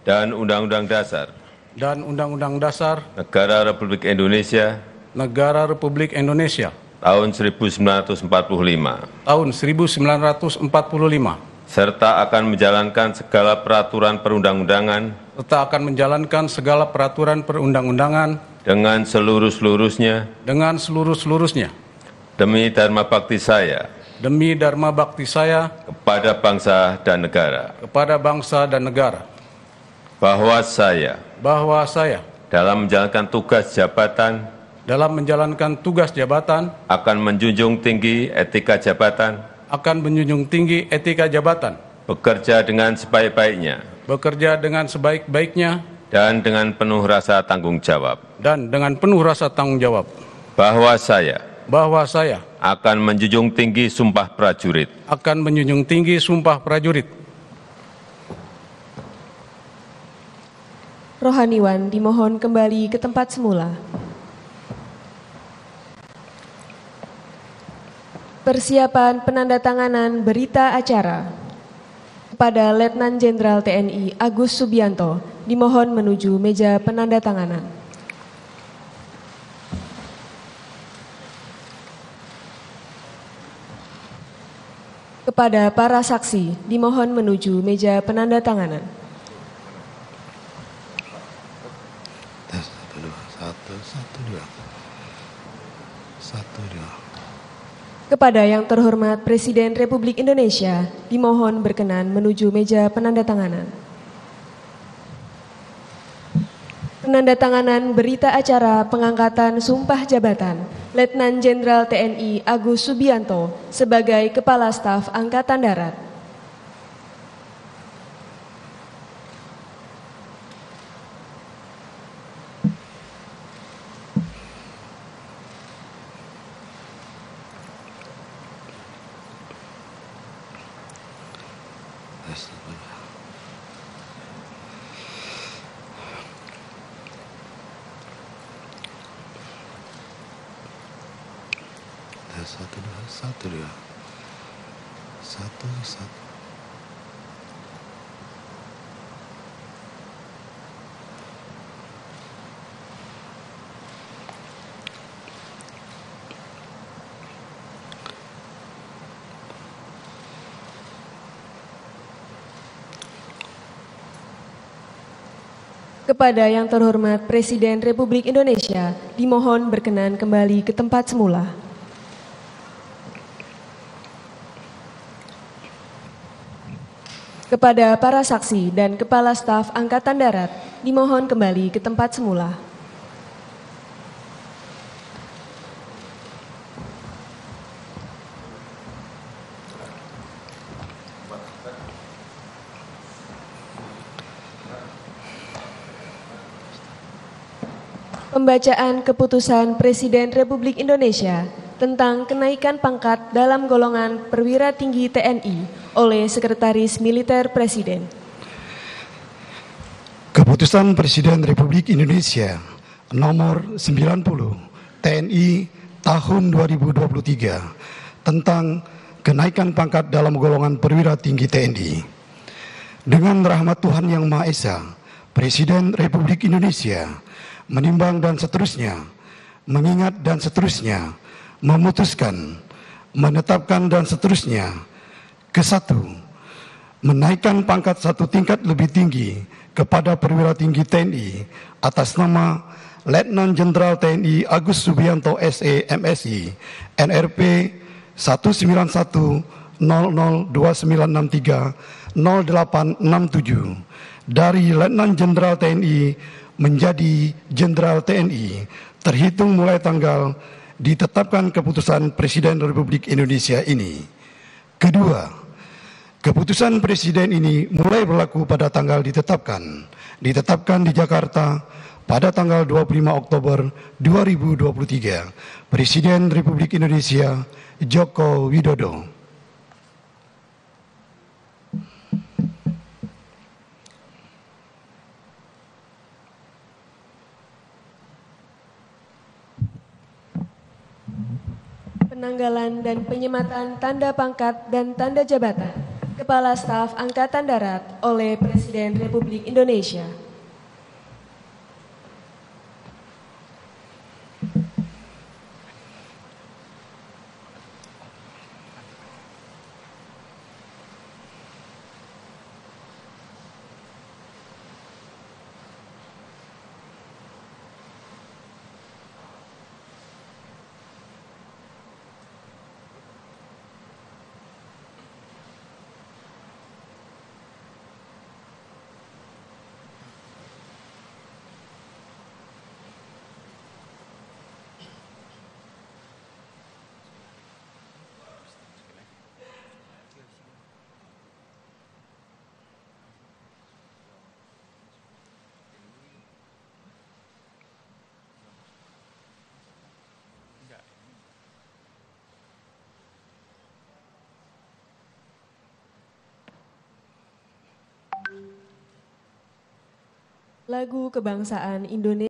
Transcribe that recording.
dan Undang-Undang Dasar dan Undang-Undang Dasar Negara Republik Indonesia tahun 1945, tahun 1945, serta akan menjalankan segala peraturan perundang-undangan dengan seluruh-seluruhnya demi dharma bakti saya kepada bangsa dan negara, bahwa saya dalam menjalankan tugas jabatan akan menjunjung tinggi etika jabatan, bekerja dengan sebaik-baiknya, dan dengan penuh rasa tanggung jawab, bahwa saya akan menjunjung tinggi sumpah prajurit. Rohaniwan dimohon kembali ke tempat semula. Persiapan penandatanganan berita acara kepada Letnan Jenderal TNI Agus Subianto dimohon menuju meja penandatanganan. Kepada para saksi dimohon menuju meja penandatanganan. Kepada yang terhormat Presiden Republik Indonesia, dimohon berkenan menuju meja penandatanganan. Penandatanganan berita acara pengangkatan sumpah jabatan Letnan Jenderal TNI Agus Subianto sebagai Kepala Staf Angkatan Darat. Kepada yang terhormat Presiden Republik Indonesia, dimohon berkenan kembali ke tempat semula. Kepada para saksi dan Kepala Staf Angkatan Darat, dimohon kembali ke tempat semula. Pembacaan Keputusan Presiden Republik Indonesia tentang kenaikan pangkat dalam golongan perwira tinggi TNI oleh Sekretaris Militer Presiden. Keputusan Presiden Republik Indonesia nomor 90 TNI tahun 2023 tentang kenaikan pangkat dalam golongan perwira tinggi TNI. Dengan rahmat Tuhan Yang Maha Esa, Presiden Republik Indonesia menimbang dan seterusnya, mengingat dan seterusnya, memutuskan, menetapkan dan seterusnya. Kesatu, menaikkan pangkat satu tingkat lebih tinggi kepada perwira tinggi TNI atas nama Letnan Jenderal TNI Agus Subianto SE MSI NRP 1910029630867 dari Letnan Jenderal TNI menjadi Jenderal TNI terhitung mulai tanggal ditetapkan keputusan Presiden Republik Indonesia ini. Kedua, keputusan Presiden ini mulai berlaku pada tanggal ditetapkan di Jakarta pada tanggal 25 Oktober 2023. Presiden Republik Indonesia Joko Widodo. Penanggalan dan penyematan tanda pangkat dan tanda jabatan. Kepala Staf Angkatan Darat oleh Presiden Republik Indonesia. Lagu Kebangsaan Indonesia.